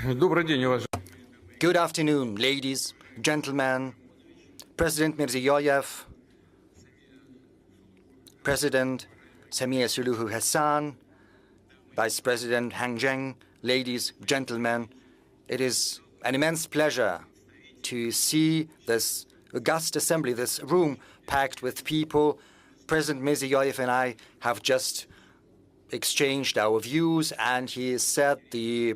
Добрый день, уважаемые. Good afternoon, ladies, gentlemen, President Mirziyoyev, President Samir Suluhu Hassan, Vice President Hang Zheng, ladies, gentlemen. It is an immense pleasure to see this august assembly, this room packed with people. President Mirziyoyev and I have just exchanged our views, and he said the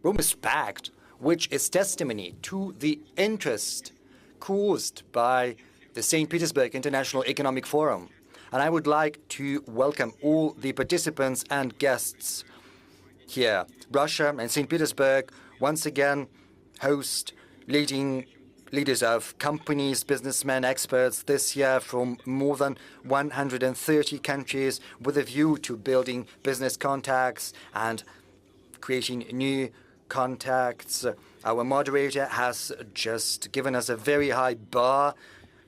room is packed, which is testimony to the interest caused by the St. Petersburg International Economic Forum. And I would like to welcome all the participants and guests here. Russia and St. Petersburg once again host leaders of companies, businessmen, experts this year from more than 130 countries with a view to building business contacts and creating new contacts. Our moderator has just given us a very high bar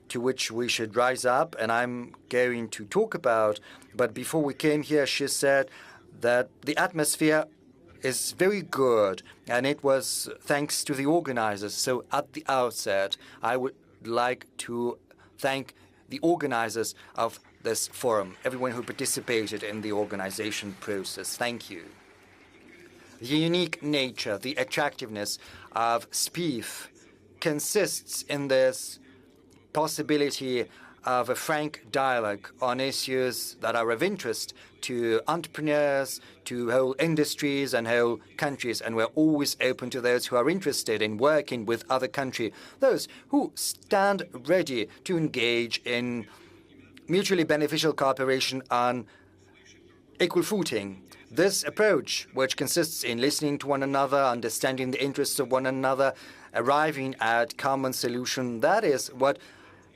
to which we should rise up, and I'm going to talk about. But before we came here, she said that the atmosphere is very good, and it was thanks to the organizers. So at the outset, I would like to thank the organizers of this forum, everyone who participated in the organization process. Thank you. The unique nature, the attractiveness of SPIEF consists in this possibility of a frank dialogue on issues that are of interest to entrepreneurs, to whole industries and whole countries, and we're always open to those who are interested in working with other countries, those who stand ready to engage in mutually beneficial cooperation on equal footing. This approach, which consists in listening to one another, understanding the interests of one another, arriving at common solution, that is what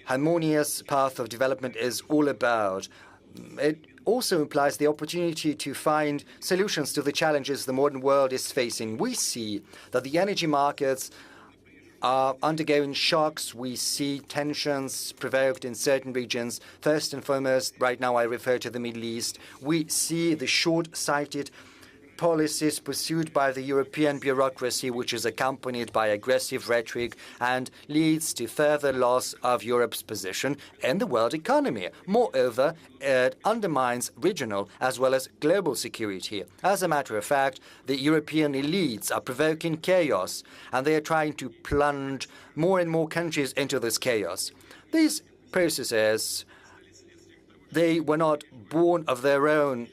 harmonious path of development is all about. It also implies the opportunity to find solutions to the challenges the modern world is facing. We see that the energy markets are undergoing shocks. We see tensions provoked in certain regions. First and foremost, right now I refer to the Middle East. We see the short-sighted policies pursued by the European bureaucracy, which is accompanied by aggressive rhetoric and leads to further loss of Europe's position in the world economy. Moreover, it undermines regional as well as global security. As a matter of fact, the European elites are provoking chaos, and they are trying to plunge more and more countries into this chaos. These processes, they were not born of their own.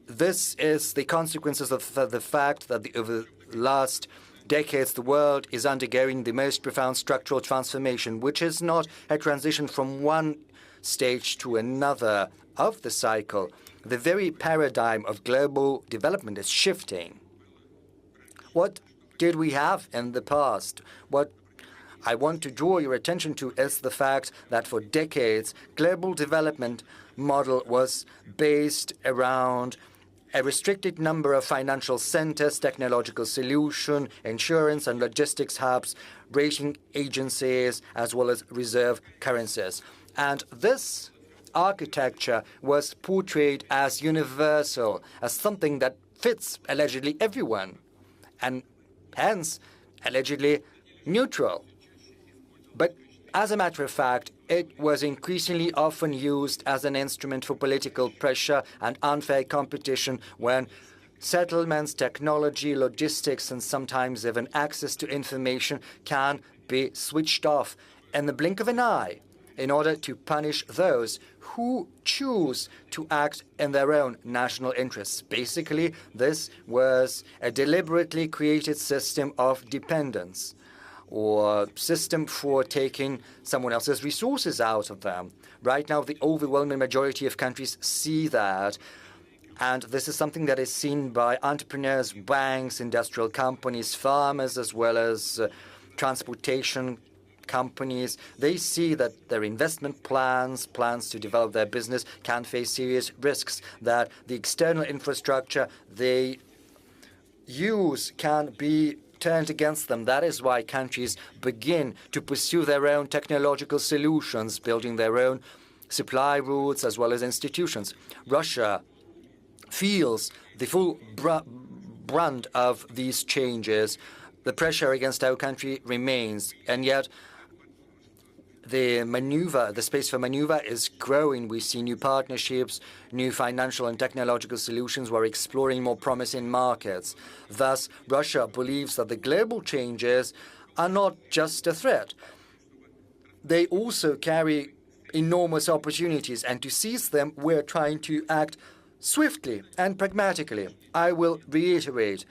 This is the consequences of the fact that over the last decades, the world is undergoing the most profound structural transformation, which is not a transition from one stage to another of the cycle. The very paradigm of global development is shifting. What did we have in the past? What I want to draw your attention to is the fact that for decades, global development model was based around a restricted number of financial centers, technological solution, insurance and logistics hubs, rating agencies, as well as reserve currencies. And this architecture was portrayed as universal, as something that fits allegedly everyone, and hence allegedly neutral. But as a matter of fact, it was increasingly often used as an instrument for political pressure and unfair competition when settlements, technology, logistics, and sometimes even access to information can be switched off in the blink of an eye in order to punish those who choose to act in their own national interests. Basically, this was a deliberately created system of dependence, or system for taking someone else's resources out of them. Right now, the overwhelming majority of countries see that, and this is something that is seen by entrepreneurs, banks, industrial companies, farmers, as well as transportation companies. They see that their investment plans to develop their business can face serious risks, that the external infrastructure they use can be turned against them. That is why countries begin to pursue their own technological solutions, building their own supply routes as well as institutions. Russia feels the full brunt of these changes. The pressure against our country remains, and yet the space for maneuver is growing. We see new partnerships, new financial and technological solutions. We're exploring more promising markets. Thus, Russia believes that the global changes are not just a threat. They also carry enormous opportunities, and to seize them, we're trying to act swiftly and pragmatically. I will reiterate,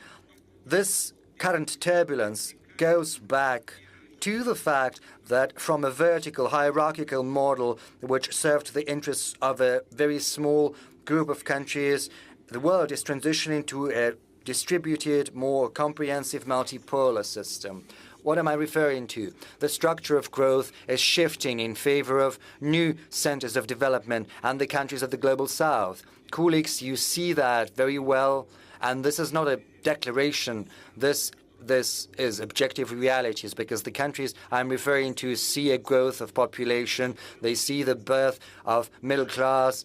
this current turbulence goes back to the fact that from a vertical hierarchical model which served the interests of a very small group of countries, the world is transitioning to a distributed, more comprehensive multipolar system. What am I referring to? The structure of growth is shifting in favor of new centers of development and the countries of the global south. Colleagues, you see that very well, and this is not a declaration. This is objective realities, because the countries I'm referring to see a growth of population. They see the birth of middle class,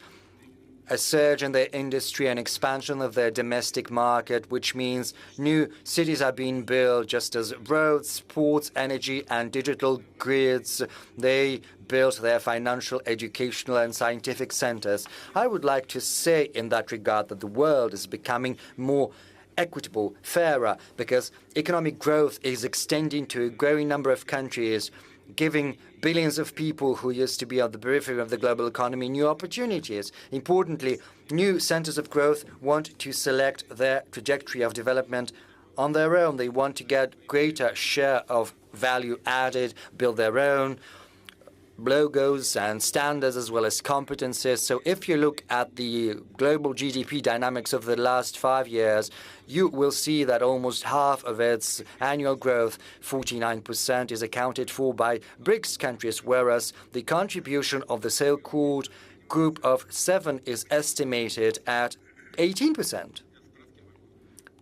a surge in their industry, and expansion of their domestic market, which means new cities are being built, just as roads, ports, energy, and digital grids. They built their financial, educational, and scientific centers. I would like to say in that regard that the world is becoming more equitable, fairer, because economic growth is extending to a growing number of countries, giving billions of people who used to be on the periphery of the global economy new opportunities. Importantly, new centers of growth want to select their trajectory of development on their own. They want to get greater share of value added, build their own logos and standards as well as competences. So if you look at the global GDP dynamics of the last 5 years, you will see that almost half of its annual growth, 49%, is accounted for by BRICS countries, whereas the contribution of the so-called Group of 7 is estimated at 18%.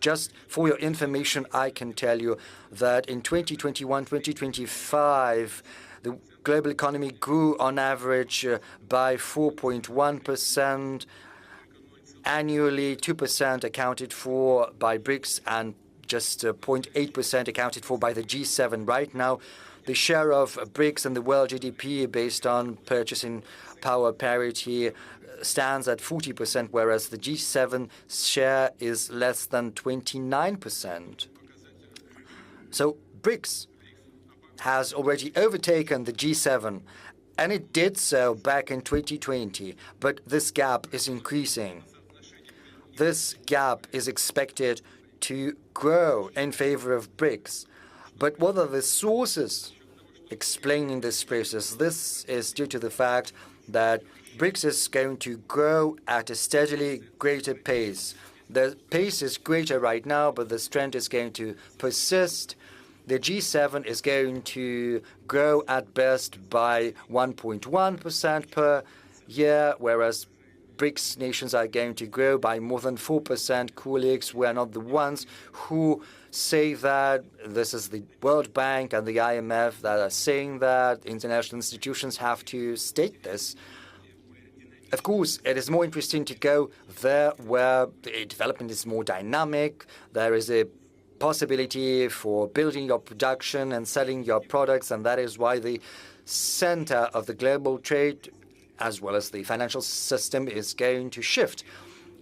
Just for your information, I can tell you that in 2021-2025, the global economy grew on average by 4.1%. Annually, 2% accounted for by BRICS and just 0.8% accounted for by the G7. Right now, the share of BRICS in the world GDP based on purchasing power parity stands at 40%, whereas the G7 share is less than 29%. So BRICS has already overtaken the G7, and it did so back in 2020, but this gap is increasing. This gap is expected to grow in favor of BRICS. But what are the sources explaining this process? This is due to the fact that BRICS is going to grow at a steadily greater pace. The pace is greater right now, but the trend is going to persist. The G7 is going to grow at best by 1.1% per year, whereas BRICS nations are going to grow by more than 4%. Colleagues, we are not the ones who say that. This is the World Bank and the IMF that are saying that. International institutions have to state this. Of course, it is more interesting to go there where the development is more dynamic. There is a possibility for building your production and selling your products, and that is why the center of the global trade as well as the financial system is going to shift.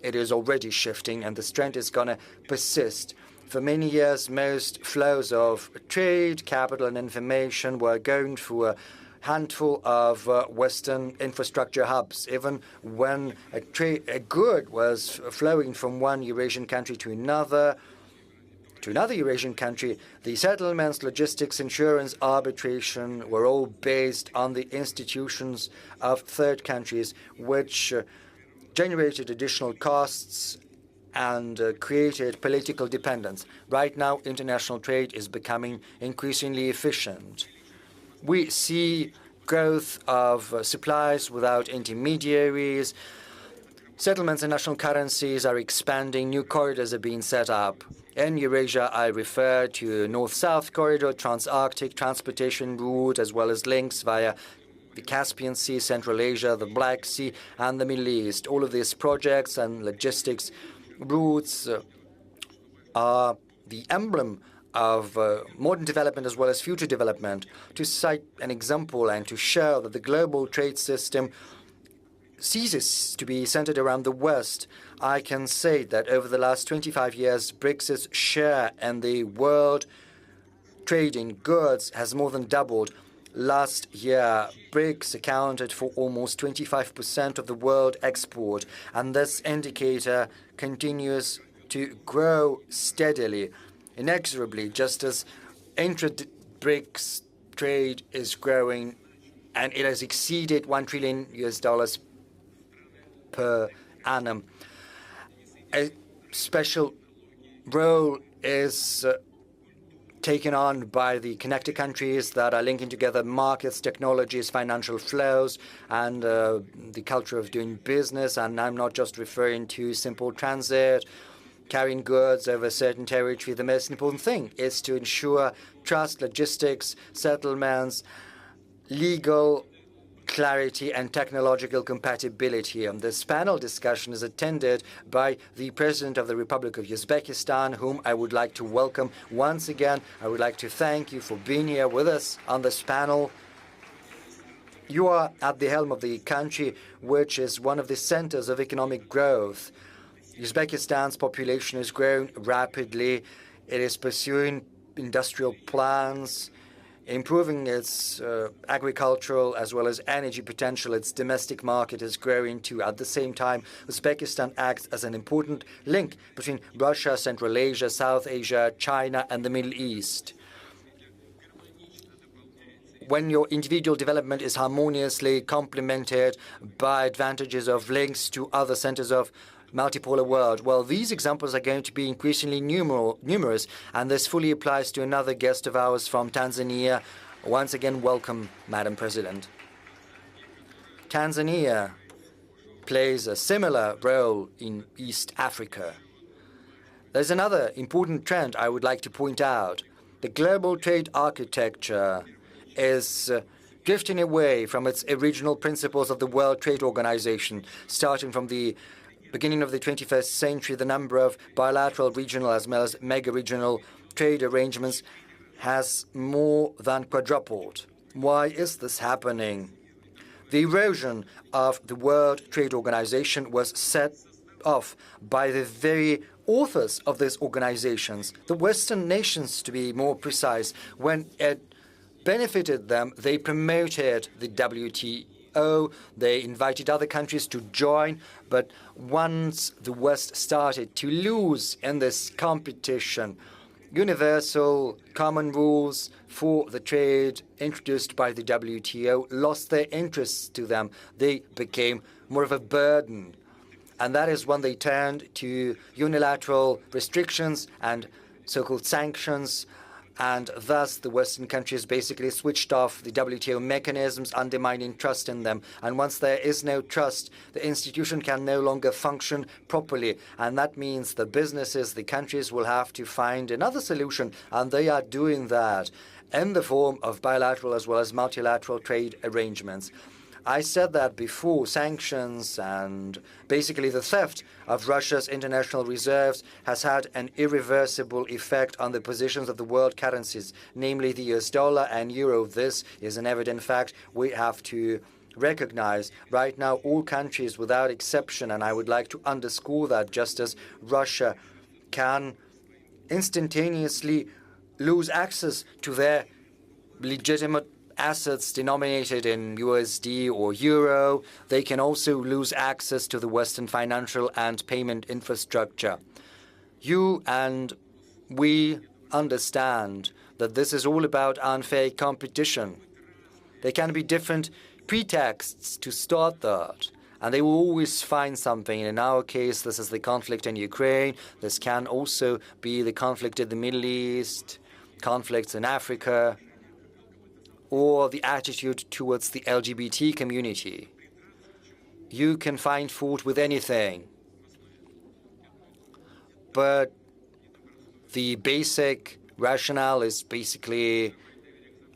It is already shifting, and this trend is going to persist. For many years, most flows of trade, capital, and information were going through a handful of Western infrastructure hubs. Even when a good was flowing from one Eurasian country to another Eurasian country, the settlements, logistics, insurance, arbitration were all based on the institutions of third countries, which generated additional costs and created political dependence. Right now, international trade is becoming increasingly efficient. We see growth of supplies without intermediaries. Settlements and national currencies are expanding. New corridors are being set up. In Eurasia, I refer to North-South corridor, Trans-Arctic transportation route, as well as links via the Caspian Sea, Central Asia, the Black Sea, and the Middle East. All of these projects and logistics routes are the emblem of modern development as well as future development. To cite an example and to show that the global trade system ceases to be centered around the West, I can say that over the last 25 years, BRICS' share in the world trade in goods has more than doubled. Last year, BRICS accounted for almost 25% of the world export, and this indicator continues to grow steadily, inexorably, just as intra-BRICS trade is growing, and it has exceeded $1 trillion per annum. A special role is taken on by the connected countries that are linking together markets, technologies, financial flows, and the culture of doing business. And I'm not just referring to simple transit, carrying goods over a certain territory. The most important thing is to ensure trust, logistics, settlements, legal clarity and technological compatibility. This panel discussion is attended by the President of the Republic of Uzbekistan, whom I would like to welcome once again. I would like to thank you for being here with us on this panel. You are at the helm of the country, which is one of the centers of economic growth. Uzbekistan's population is growing rapidly. It is pursuing industrial plans, improving its agricultural as well as energy potential. Its domestic market is growing too. At the same time, Uzbekistan acts as an important link between Russia, Central Asia, South Asia, China, and the Middle East. When your individual development is harmoniously complemented by advantages of links to other centers of multipolar world, well, these examples are going to be increasingly numerous, and this fully applies to another guest of ours from Tanzania. Once again, welcome, Madam President. Tanzania plays a similar role in East Africa. There's another important trend I would like to point out. The global trade architecture is drifting away from its original principles of the World Trade Organization. Starting from the beginning of the 21st century, the number of bilateral, regional, as well as mega-regional trade arrangements has more than quadrupled. Why is this happening? The erosion of the World Trade Organization was set off by the very authors of these organizations, the Western nations to be more precise. When it benefited them, they promoted the WTO. They invited other countries to join, but once the West started to lose in this competition, universal common rules for the trade introduced by the WTO lost their interests to them. They became more of a burden. And that is when they turned to unilateral restrictions and so-called sanctions, and thus the Western countries basically switched off the WTO mechanisms, undermining trust in them. And once there is no trust, the institution can no longer function properly. And that means the businesses, the countries will have to find another solution, and they are doing that in the form of bilateral as well as multilateral trade arrangements. I said that before. Sanctions and basically the theft of Russia's international reserves has had an irreversible effect on the positions of the world currencies, namely the US dollar and euro. This is an evident fact we have to recognize. Right now, all countries without exception, and I would like to underscore that, just as Russia can instantaneously lose access to their legitimate assets denominated in USD or euro, they can also lose access to the Western financial and payment infrastructure. You and we understand that this is all about unfair competition. There can be different pretexts to start that, and they will always find something. In our case, this is the conflict in Ukraine. This can also be the conflict in the Middle East, conflicts in Africa, or the attitude towards the LGBT community. You can find fault with anything, but the basic rationale is basically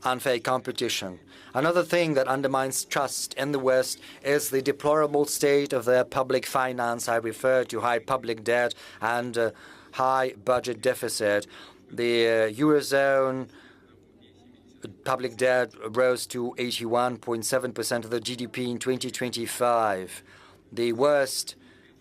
unfair competition. Another thing that undermines trust in the West is the deplorable state of their public finance. I refer to high public debt and high budget deficit. The Eurozone public debt rose to 81.7% of the GDP in 2025. The worst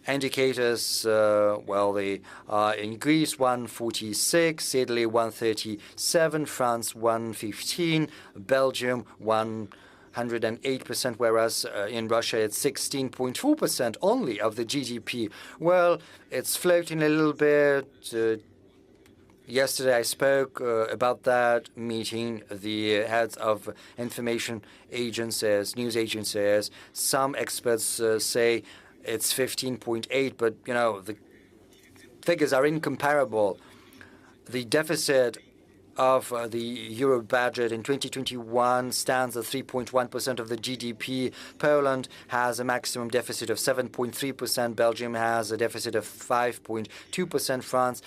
indicators, they are in Greece 146, Italy 137, France 115, Belgium 108%, whereas in Russia it's 16.4% only of the GDP. Well, it's floating a little bit. Yesterday I spoke about that meeting, the heads of information agencies, news agencies. Some experts say it's 15.8, but, the figures are incomparable. The deficit of the euro budget in 2021 stands at 3.1% of the GDP. Poland has a maximum deficit of 7.3%. Belgium has a deficit of 5.2%. France,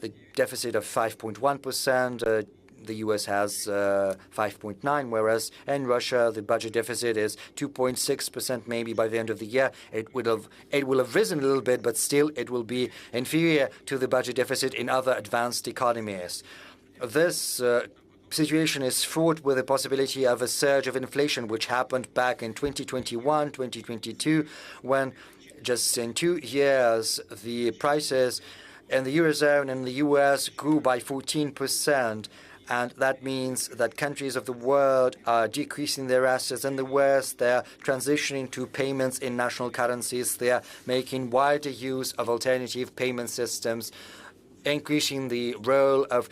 the deficit of 5.1%. The US has 5.9%, whereas in Russia the budget deficit is 2.6%. Maybe by the end of the year it will have risen a little bit, but still it will be inferior to the budget deficit in other advanced economies. This situation is fraught with the possibility of a surge of inflation, which happened back in 2021, 2022, when just in 2 years the prices in the Eurozone and the US grew by 14%. And that means that countries of the world are decreasing their assets. In the West, they're transitioning to payments in national currencies. They're making wider use of alternative payment systems, increasing the role of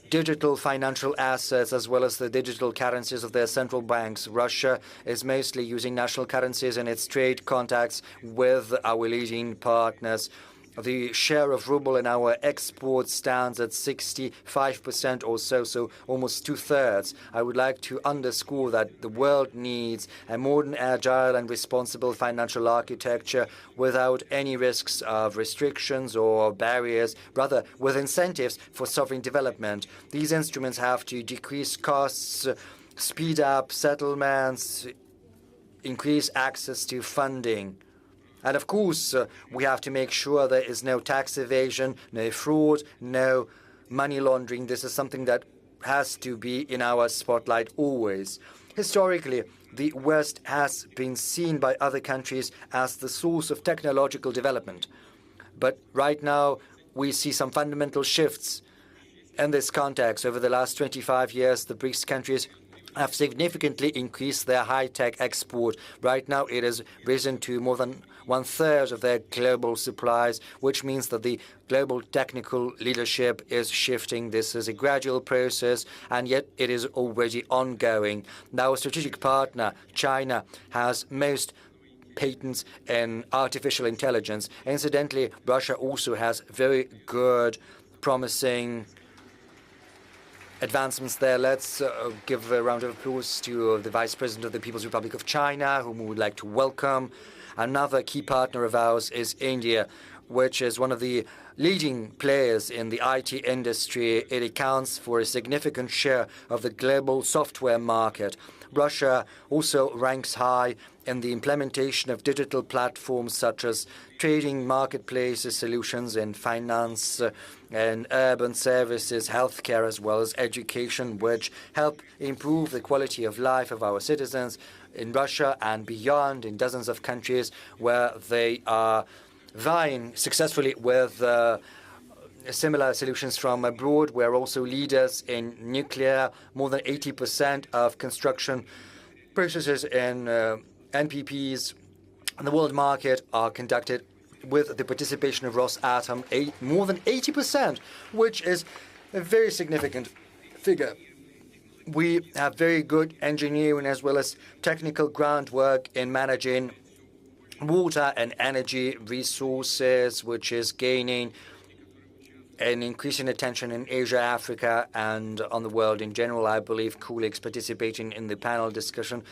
digital financial assets as well as the digital currencies of their central banks. Russia is mostly using national currencies in its trade contacts with our leading partners. The share of ruble in our exports stands at 65% or so almost two-thirds. I would like to underscore that the world needs a modern, agile and responsible financial architecture without any risks of restrictions or barriers, rather with incentives for sovereign development. These instruments have to decrease costs, speed up settlements, increase access to funding. And of course, we have to make sure there is no tax evasion, no fraud, no money laundering. This is something that has to be in our spotlight always. Historically, the West has been seen by other countries as the source of technological development. But right now, we see some fundamental shifts in this context. Over the last 25 years, the BRICS countries have significantly increased their high-tech export. Right now, it has risen to more than one-third of their global supplies, which means that the global technical leadership is shifting. This is a gradual process, and yet it is already ongoing. Our strategic partner, China, has most patents in artificial intelligence. Incidentally, Russia also has very good, promising advancements there. Let's give a round of applause to the Vice President of the People's Republic of China, whom we would like to welcome. Another key partner of ours is India, which is one of the leading players in the IT industry. It accounts for a significant share of the global software market. Russia also ranks high in the implementation of digital platforms such as trading marketplaces, solutions in finance and urban services, healthcare, as well as education, which help improve the quality of life of our citizens in Russia and beyond, in dozens of countries where they are vying successfully with similar solutions from abroad. We're also leaders in nuclear. More than 80% of construction processes in NPPs in the world market are conducted with the participation of Rosatom, more than 80%, which is a very significant figure. We have very good engineering as well as technical groundwork in managing water and energy resources, which is gaining an increasing attention in Asia, Africa, and on the world in general. I believe colleagues participating in the panel discussion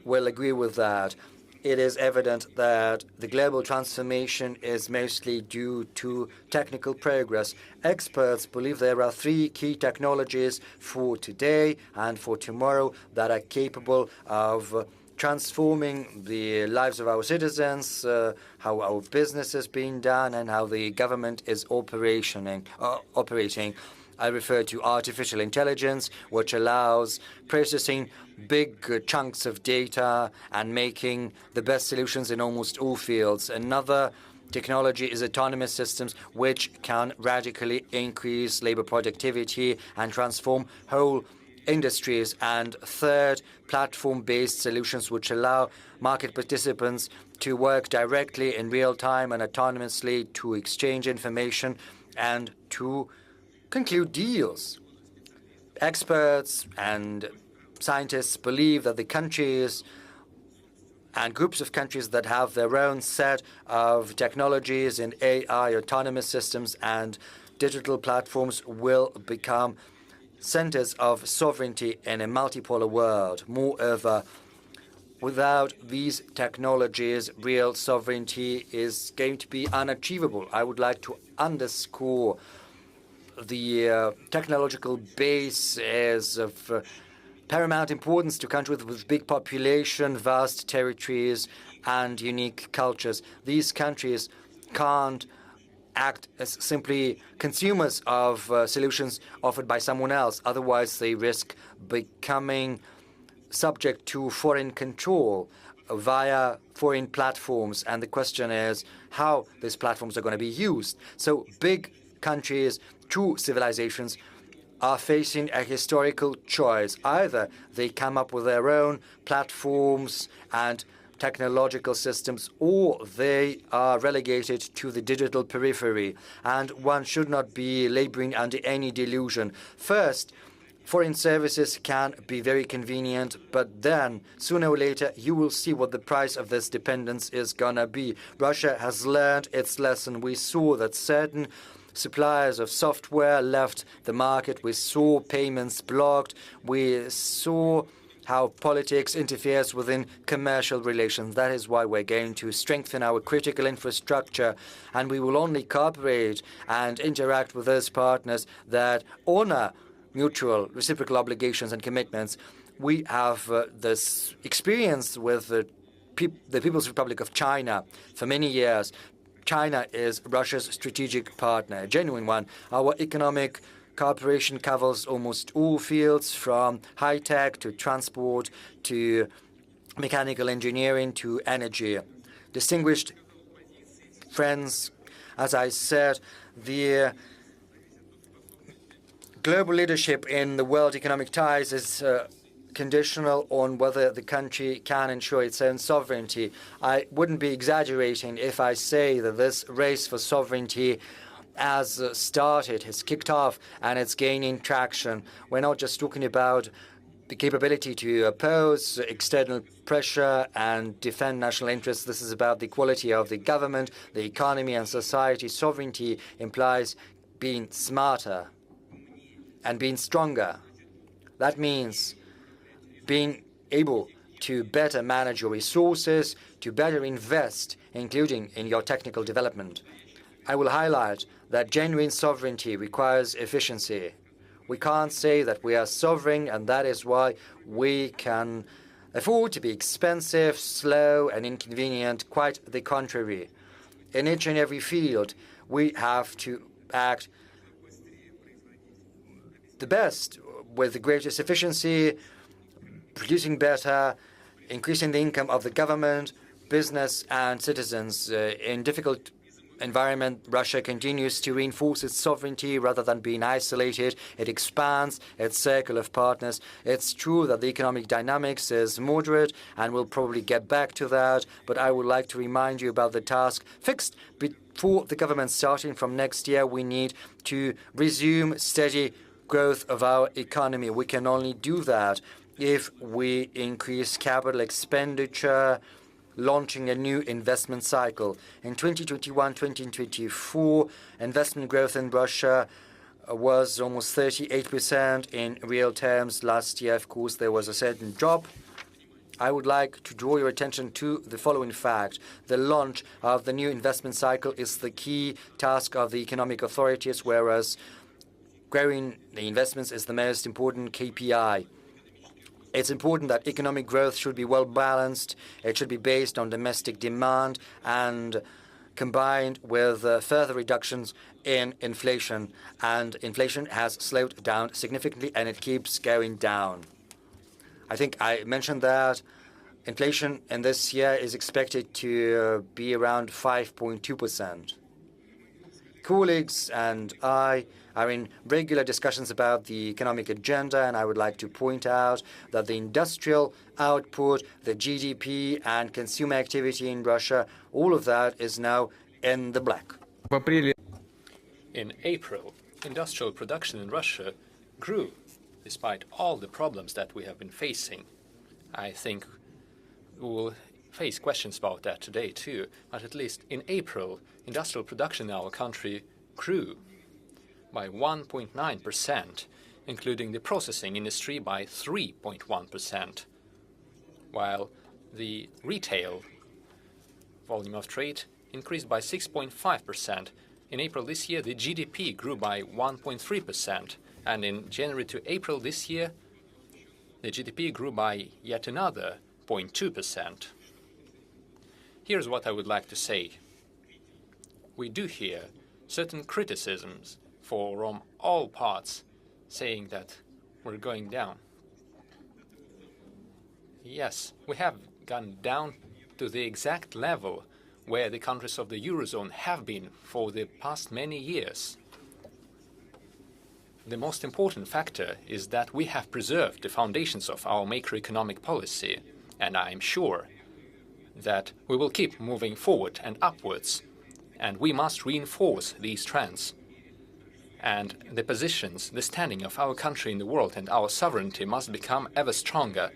will agree with that. it is evident that the global transformation is mostly due to technical progress. Experts believe there are three key technologies for today and for tomorrow that are capable of transforming the lives of our citizens, how our business is being done, and how the government is operating. I refer to artificial intelligence, which allows processing big chunks of data and making the best solutions in almost all fields. Another technology is autonomous systems, which can radically increase labor productivity and transform whole industries. And third, platform-based solutions, which allow market participants to work directly in real time and autonomously to exchange information and to conclude deals. Experts and scientists believe that the countries and groups of countries that have their own set of technologies in AI, autonomous systems, and digital platforms will become centers of sovereignty in a multipolar world. Moreover, without these technologies, real sovereignty is going to be unachievable. I would like to underscore the technological base is of paramount importance to countries with big population, vast territories, and unique cultures. These countries can't act as simply consumers of solutions offered by someone else. Otherwise, they risk becoming subject to foreign control via foreign platforms. And the question is how these platforms are going to be used. So big countries, true civilizations, are facing a historical choice. Either they come up with their own platforms and technological systems, or they are relegated to the digital periphery. And one should not be laboring under any delusion. First, foreign services can be very convenient, but then, sooner or later, you will see what the price of this dependence is gonna be. Russia has learned its lesson. We saw that certain suppliers of software left the market. We saw payments blocked. We saw how politics interferes within commercial relations. That is why we're going to strengthen our critical infrastructure, and we will only cooperate and interact with those partners that honor mutual reciprocal obligations and commitments. We have this experience with the People's Republic of China for many years. China is Russia's strategic partner, a genuine one. Our economic cooperation covers almost all fields, from high-tech to transport to mechanical engineering to energy. Distinguished friends, as I said, the global leadership in the world economic ties is conditional on whether the country can ensure its own sovereignty. I wouldn't be exaggerating if I say that this race for sovereignty has started, has kicked off, and it's gaining traction. We're not just talking about the capability to oppose external pressure and defend national interests. This is about the quality of the government, the economy, and society. Sovereignty implies being smarter and being stronger. That means being able to better manage your resources, to better invest, including in your technical development. I will highlight that genuine sovereignty requires efficiency. We can't say that we are sovereign, and that is why we can afford to be expensive, slow, and inconvenient. Quite the contrary. In each and every field, we have to act the best with the greatest efficiency, producing better, increasing the income of the government, business, and citizens. In difficult environment, Russia continues to reinforce its sovereignty rather than being isolated. It expands its circle of partners. It's true that the economic dynamics is moderate, and we'll probably get back to that, but I would like to remind you about the task fixed before the government starting from next year. We need to resume steady growth of our economy. We can only do that if we increase capital expenditure, launching a new investment cycle. In 2021-2024, investment growth in Russia was almost 38% in real terms. Last year, of course, there was a certain drop. I would like to draw your attention to the following fact. The launch of the new investment cycle is the key task of the economic authorities, whereas growing the investments is the most important KPI. It's important that economic growth should be well balanced. It should be based on domestic demand and combined with further reductions in inflation. And inflation has slowed down significantly, and it keeps going down. I think I mentioned that inflation in this year is expected to be around 5.2%. Colleagues and I are in regular discussions about the economic agenda, and I would like to point out that the industrial output, the GDP, and consumer activity in Russia, all of that is now in the black. In April, industrial production in Russia grew, despite all the problems that we have been facing. I think we will face questions about that today too, but at least in April, industrial production in our country grew by 1.9%, including the processing industry by 3.1%, while the retail volume of trade increased by 6.5%. In April this year, the GDP grew by 1.3%, and in January to April this year, the GDP grew by yet another 0.2%. Here's what I would like to say. We do hear certain criticisms from all parts saying that we're going down. Yes, we have gone down to the exact level where the countries of the Eurozone have been for the past many years. The most important factor is that we have preserved the foundations of our macroeconomic policy, and I am sure that we will keep moving forward and upwards, and we must reinforce these trends. And the positions, the standing of our country in the world and our sovereignty must become ever stronger.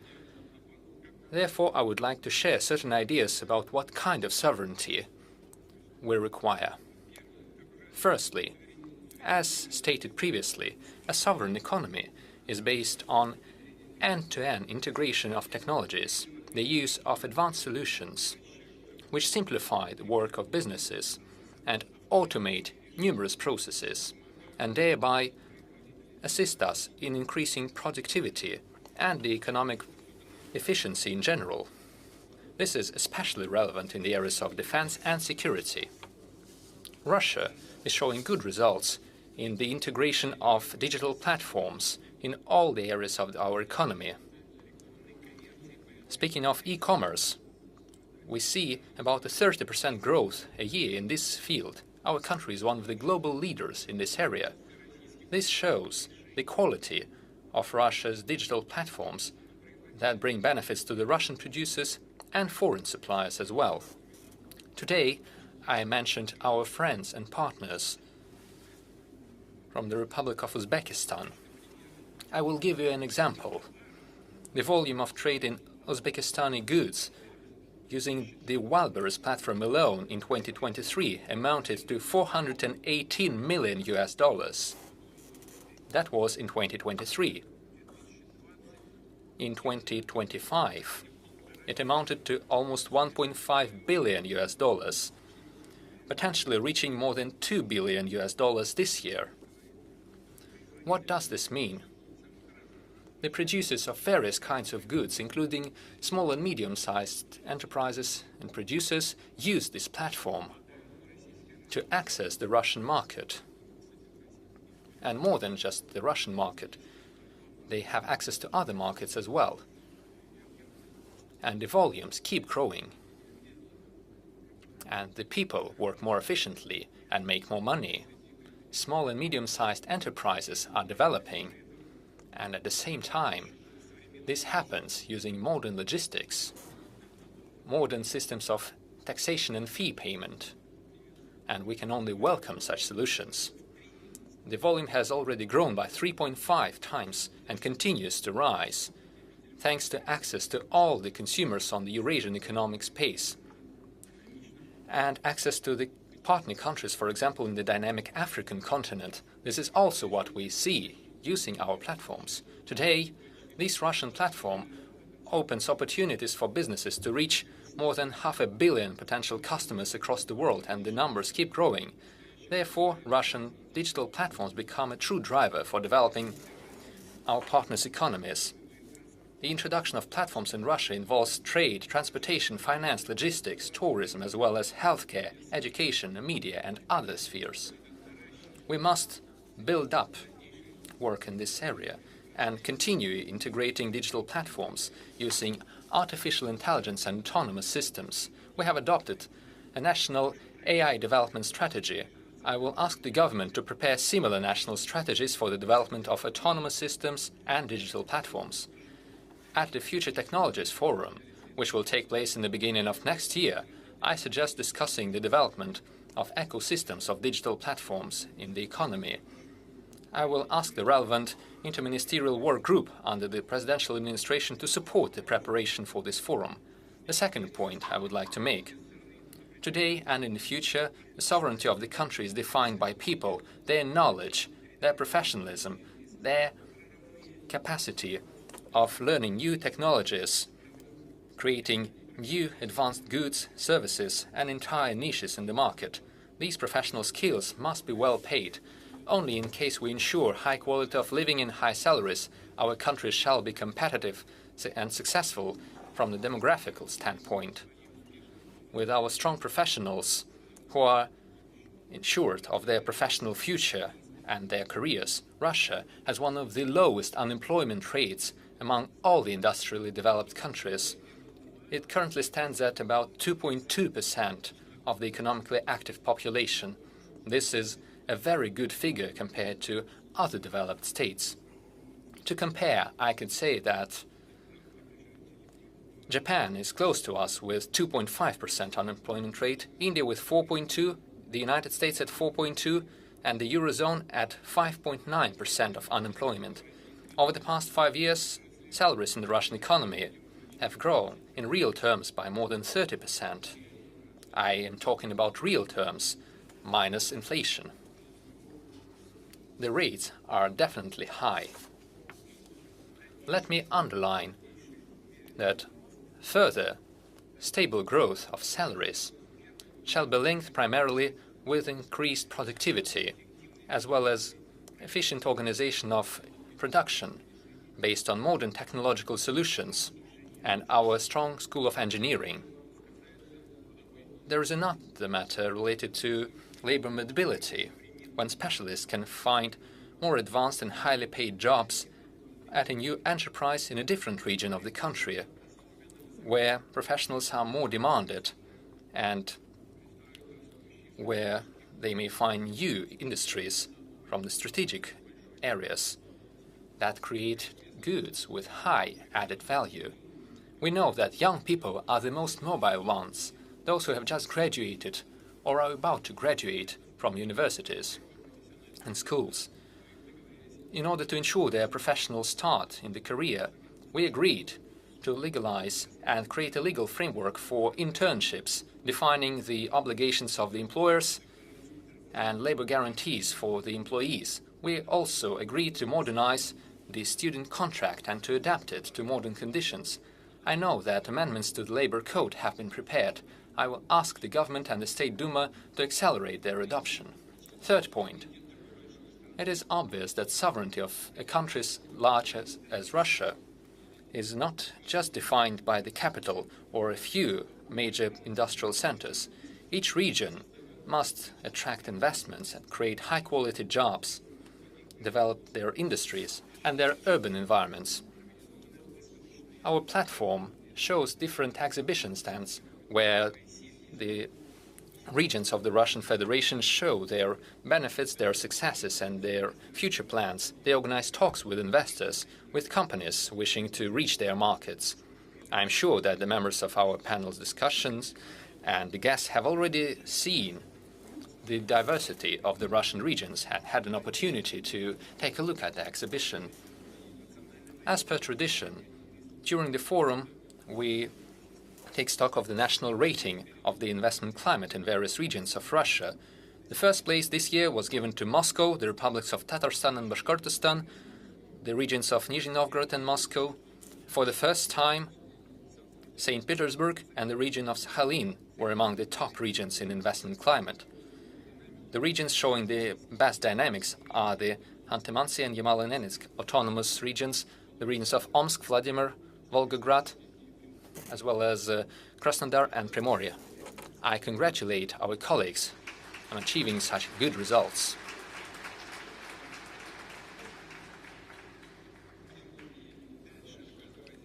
Therefore, I would like to share certain ideas about what kind of sovereignty we require. Firstly, as stated previously, a sovereign economy is based on end-to-end integration of technologies, the use of advanced solutions, which simplify the work of businesses and automate numerous processes, and thereby assist us in increasing productivity and the economic efficiency in general. This is especially relevant in the areas of defense and security. Russia is showing good results in the integration of digital platforms in all the areas of our economy. Speaking of e-commerce, we see about a 30% growth a year in this field. Our country is one of the global leaders in this area. This shows the quality of Russia's digital platforms that bring benefits to the Russian producers and foreign suppliers as well. Today, I mentioned our friends and partners from the Republic of Uzbekistan. I will give you an example. The volume of trade in Uzbekistani goods using the Wildberries platform alone in 2023 amounted to $418 million. That was in 2023. In 2025, it amounted to almost $1.5 billion, potentially reaching more than $2 billion this year. What does this mean? The producers of various kinds of goods, including small and medium-sized enterprises and producers, use this platform to access the Russian market. And more than just the Russian market, they have access to other markets as well. And the volumes keep growing. And the people work more efficiently and make more money. Small and medium-sized enterprises are developing. And at the same time, this happens using modern logistics, modern systems of taxation and fee payment. And we can only welcome such solutions. The volume has already grown by 3.5 times and continues to rise, thanks to access to all the consumers on the Eurasian economic space, and access to the partner countries, for example, in the dynamic African continent. This is also what we see using our platforms. Today, this Russian platform opens opportunities for businesses to reach more than 500 million potential customers across the world, and the numbers keep growing. Therefore, Russian digital platforms become a true driver for developing our partners' economies. The introduction of platforms in Russia involves trade, transportation, finance, logistics, tourism, as well as healthcare, education, media, and other spheres. We must build up work in this area and continue integrating digital platforms using artificial intelligence and autonomous systems. We have adopted a national AI development strategy. I will ask the government to prepare similar national strategies for the development of autonomous systems and digital platforms. At the Future Technologies Forum, which will take place in the beginning of next year, I suggest discussing the development of ecosystems of digital platforms in the economy. I will ask the relevant interministerial work group under the presidential administration to support the preparation for this forum. The second point I would like to make. Today and in the future, the sovereignty of the country is defined by people, their knowledge, their professionalism, their capacity of learning new technologies, creating new advanced goods, services, and entire niches in the market. These professional skills must be well paid. Only in case we ensure high quality of living and high salaries, our country shall be competitive and successful from the demographical standpoint. With our strong professionals who are ensured of their professional future and their careers, Russia has one of the lowest unemployment rates among all the industrially developed countries. It currently stands at about 2.2% of the economically active population. This is a very good figure compared to other developed states. To compare, I could say that Japan is close to us with 2.5% unemployment rate, India with 4.2%, the United States at 4.2%, and the Eurozone at 5.9% of unemployment. Over the past 5 years, salaries in the Russian economy have grown in real terms by more than 30%. I am talking about real terms, minus inflation. The rates are definitely high. Let me underline that further stable growth of salaries shall be linked primarily with increased productivity, as well as efficient organization of production based on modern technological solutions and our strong school of engineering. There is another matter related to labor mobility, when specialists can find more advanced and highly paid jobs at a new enterprise in a different region of the country, where professionals are more demanded and where they may find new industries from the strategic areas that create goods with high added value. We know that young people are the most mobile ones, those who have just graduated or are about to graduate from universities and schools. In order to ensure their professional start in the career, we agreed to legalize and create a legal framework for internships, defining the obligations of the employers and labor guarantees for the employees. We also agreed to modernize the student contract and to adapt it to modern conditions. I know that amendments to the labor code have been prepared. I will ask the government and the State Duma to accelerate their adoption. Third point. It is obvious that sovereignty of a country as large as Russia is not just defined by the capital or a few major industrial centers. Each region must attract investments and create high-quality jobs, develop their industries and their urban environments. Our platform shows different exhibition stands where the regions of the Russian Federation show their benefits, their successes, and their future plans. They organize talks with investors, with companies wishing to reach their markets. I'm sure that the members of our panel's discussions and the guests have already seen the diversity of the Russian regions and had an opportunity to take a look at the exhibition. As per tradition, during the forum, we take stock of the national rating of the investment climate in various regions of Russia. The first place this year was given to Moscow, the republics of Tatarstan and Bashkortostan, the regions of Nizhny Novgorod and Moscow, For the first time, St. Petersburg and the region of Sakhalin were among the top regions in investment climate. The regions showing the best dynamics are the Khanty-Mansi and Yamal-Nenetsk autonomous regions, the regions of Omsk, Vladimir, Volgograd, as well as Krasnodar and Primorye. I congratulate our colleagues on achieving such good results.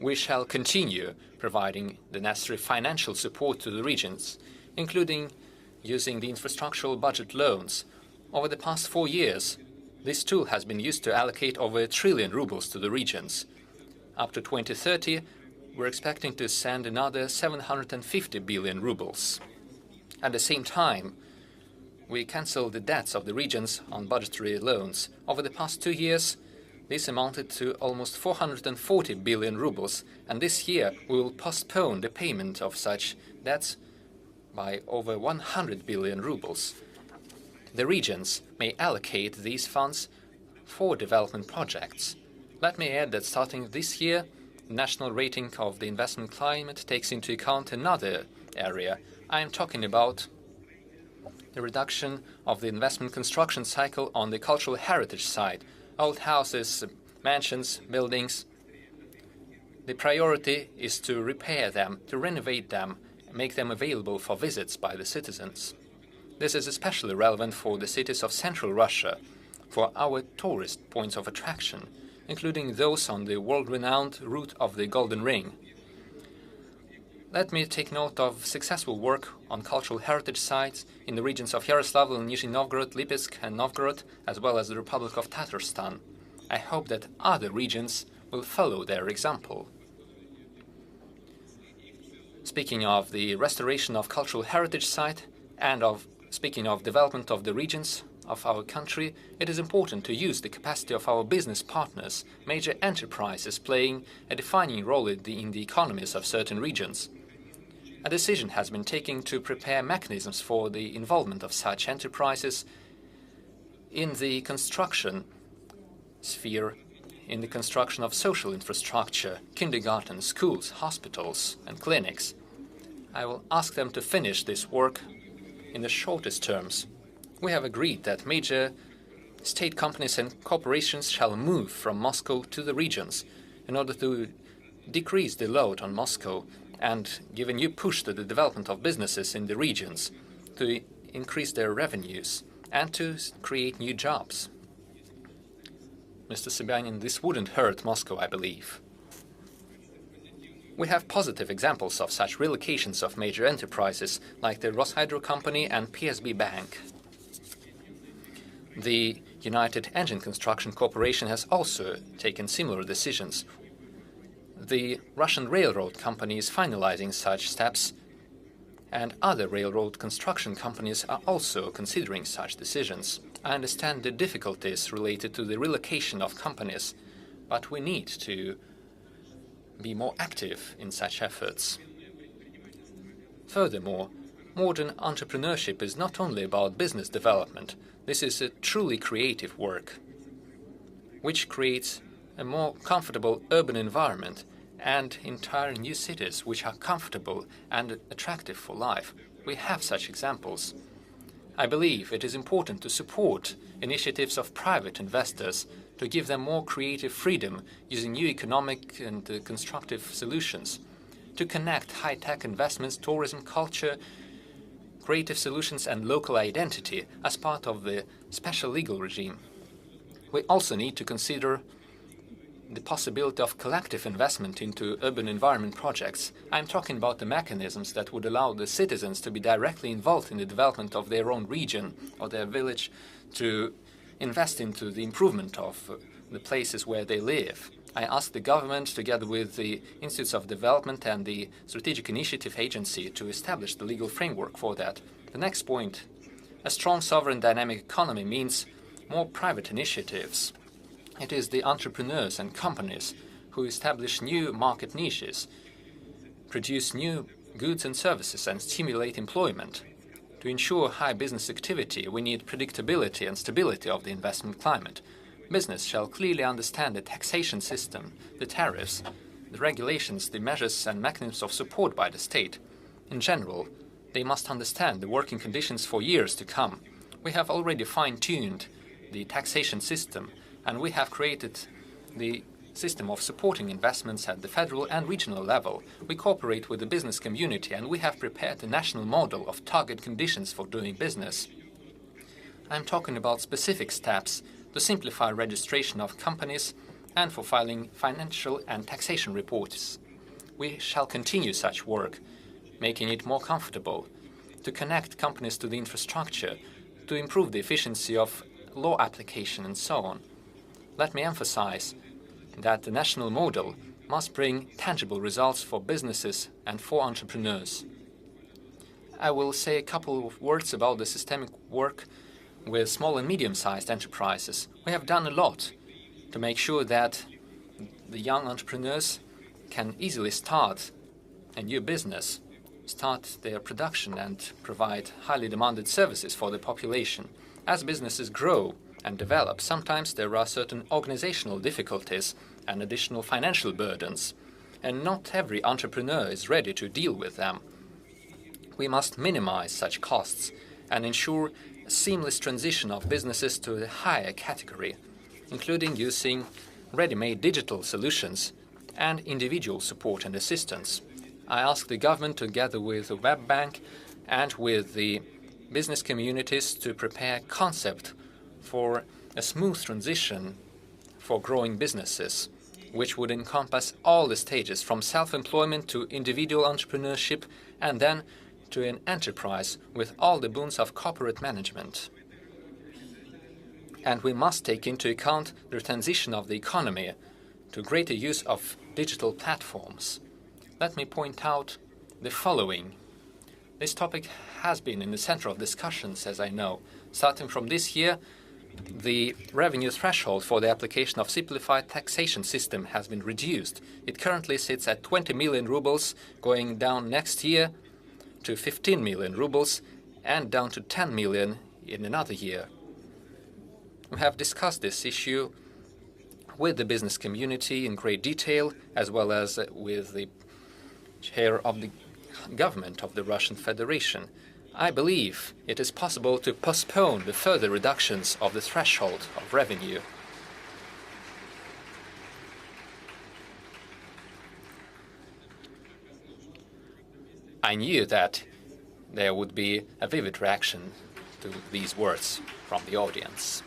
We shall continue providing the necessary financial support to the regions, including using the infrastructural budget loans. Over the past 4 years, this tool has been used to allocate over 1 trillion rubles to the regions. Up to 2030, we're expecting to send another 750 billion rubles. At the same time, we canceled the debts of the regions on budgetary loans. Over the past 2 years, this amounted to almost 440 billion rubles, and this year we will postpone the payment of such debts by over 100 billion rubles. The regions may allocate these funds for development projects. Let me add that starting this year, the national rating of the investment climate takes into account another area. I am talking about the reduction of the investment construction cycle on the cultural heritage side. Old houses, mansions, buildings. The priority is to repair them, to renovate them, and make them available for visits by the citizens. This is especially relevant for the cities of central Russia, for our tourist points of attraction, including those on the world-renowned route of the Golden Ring. Let me take note of successful work on cultural heritage sites in the regions of Yaroslavl, Nizhny Novgorod, Lipetsk and Novgorod, as well as the Republic of Tatarstan. I hope that other regions will follow their example. Speaking of the restoration of cultural heritage site and speaking of development of the regions of our country, it is important to use the capacity of our business partners, major enterprises playing a defining role in the economies of certain regions. A decision has been taken to prepare mechanisms for the involvement of such enterprises in the construction sphere, in the construction of social infrastructure, kindergartens, schools, hospitals and clinics. I will ask them to finish this work in the shortest terms. We have agreed that major state companies and corporations shall move from Moscow to the regions in order to decrease the load on Moscow and give a new push to the development of businesses in the regions, to increase their revenues and to create new jobs. Mr. Sobyanin, this wouldn't hurt Moscow, I believe. We have positive examples of such relocations of major enterprises like the Roshydro Company and PSB Bank. The United Engine Construction Corporation has also taken similar decisions. The Russian railroad company is finalizing such steps, and other railroad construction companies are also considering such decisions. I understand the difficulties related to the relocation of companies, but we need to be more active in such efforts. Furthermore, modern entrepreneurship is not only about business development. This is a truly creative work, which creates a more comfortable urban environment and entire new cities which are comfortable and attractive for life. We have such examples. I believe it is important to support initiatives of private investors to give them more creative freedom using new economic and constructive solutions, to connect high-tech investments, tourism, culture, creative solutions and local identity as part of the special legal regime. We also need to consider the possibility of collective investment into urban environment projects. I'm talking about the mechanisms that would allow the citizens to be directly involved in the development of their own region or their village, to invest into the improvement of the places where they live. I asked the government, together with the Institutes of Development and the Strategic Initiative Agency, to establish the legal framework for that. The next point, a strong sovereign dynamic economy means more private initiatives. It is the entrepreneurs and companies who establish new market niches, produce new goods and services and stimulate employment. To ensure high business activity, we need predictability and stability of the investment climate. Business shall clearly understand the taxation system, the tariffs, the regulations, the measures and mechanisms of support by the state. In general, they must understand the working conditions for years to come. We have already fine-tuned the taxation system, and we have created the system of supporting investments at the federal and regional level. We cooperate with the business community, and we have prepared a national model of target conditions for doing business. I'm talking about specific steps to simplify registration of companies and for filing financial and taxation reports. We shall continue such work, making it more comfortable, to connect companies to the infrastructure, to improve the efficiency of law application and so on. Let me emphasize that the national model must bring tangible results for businesses and for entrepreneurs. I will say a couple of words about the systemic work with small and medium-sized enterprises. We have done a lot to make sure that the young entrepreneurs can easily start a new business, start their production and provide highly demanded services for the population. As businesses grow and develop, sometimes there are certain organizational difficulties and additional financial burdens, and not every entrepreneur is ready to deal with them. We must minimize such costs and ensure a seamless transition of businesses to a higher category, including using ready-made digital solutions and individual support and assistance. I ask the government, together with the Web Bank and with the business communities, to prepare a concept for a smooth transition for growing businesses, which would encompass all the stages from self-employment to individual entrepreneurship and then to an enterprise with all the boons of corporate management. And we must take into account the transition of the economy to greater use of digital platforms. Let me point out the following. This topic has been in the center of discussions, as I know. Starting from this year, the revenue threshold for the application of simplified taxation system has been reduced. It currently sits at 20 million rubles, going down next year to 15 million rubles and down to 10 million in another year. We have discussed this issue with the business community in great detail, as well as with the chair of the government of the Russian Federation. I believe it is possible to postpone the further reductions of the threshold of revenue. I knew that there would be a vivid reaction to these words from the audience.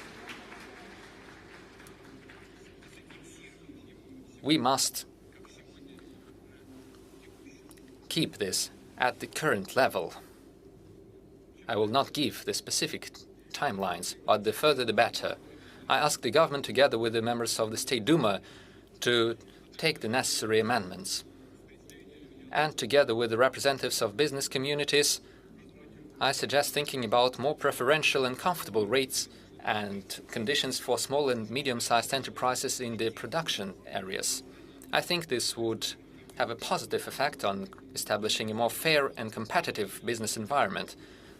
We must keep this at the current level. I will not give the specific timelines, but the further the better. I ask the government, together with the members of the State Duma, to take the necessary amendments. And together with the representatives of business communities, I suggest thinking about more preferential and comfortable rates and conditions for small and medium-sized enterprises in the production areas. I think this would have a positive effect on establishing a more fair and competitive business environment.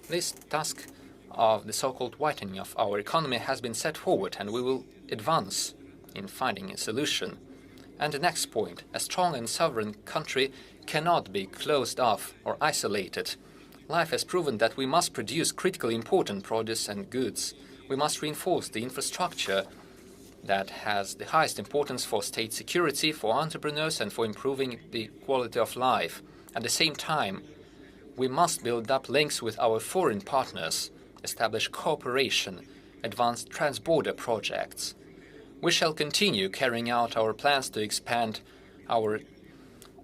This task of the so-called whitening of our economy has been set forward, and we will advance in finding a solution. And the next point, a strong and sovereign country cannot be closed off or isolated. Life has proven that we must produce critically important produce and goods. We must reinforce the infrastructure that has the highest importance for state security, for entrepreneurs, and for improving the quality of life. At the same time, we must build up links with our foreign partners, establish cooperation, advance trans-border projects. We shall continue carrying out our plans to expand our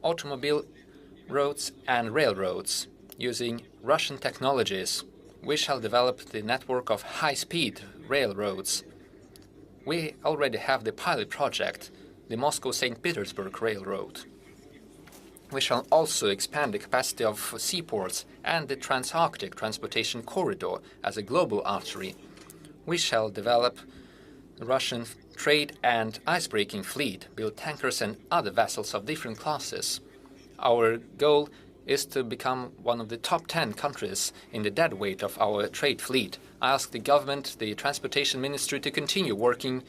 automobile roads and railroads using Russian technologies. We shall develop the network of high-speed railroads. We already have the pilot project, the Moscow-St. Petersburg Railroad. We shall also expand the capacity of seaports and the Trans-Arctic Transportation Corridor as a global artery. We shall develop the Russian trade and ice-breaking fleet, build tankers and other vessels of different classes. Our goal is to become one of the top 10 countries in the deadweight of our trade fleet. I ask the government, the transportation ministry, to continue working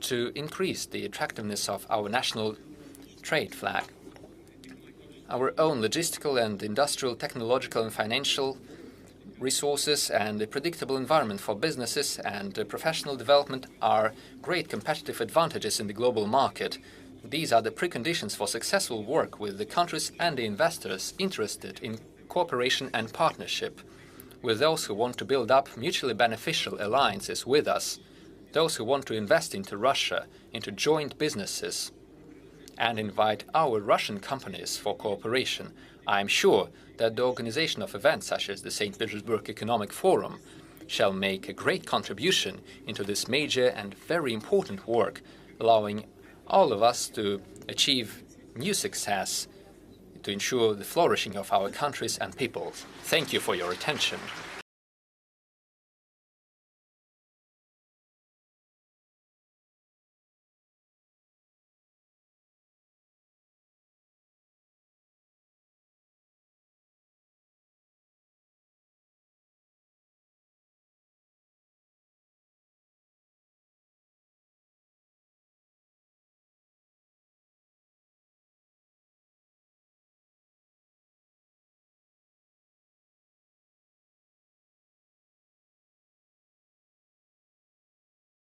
to increase the attractiveness of our national trade flag. Our own logistical and industrial, technological and financial resources and a predictable environment for businesses and professional development are great competitive advantages in the global market. These are the preconditions for successful work with the countries and the investors interested in cooperation and partnership, with those who want to build up mutually beneficial alliances with us, those who want to invest into Russia, into joint businesses, and invite our Russian companies for cooperation. I am sure that the organization of events such as the St. Petersburg Economic Forum shall make a great contribution into this major and very important work, allowing all of us to achieve new success to ensure the flourishing of our countries and peoples. Thank you for your attention.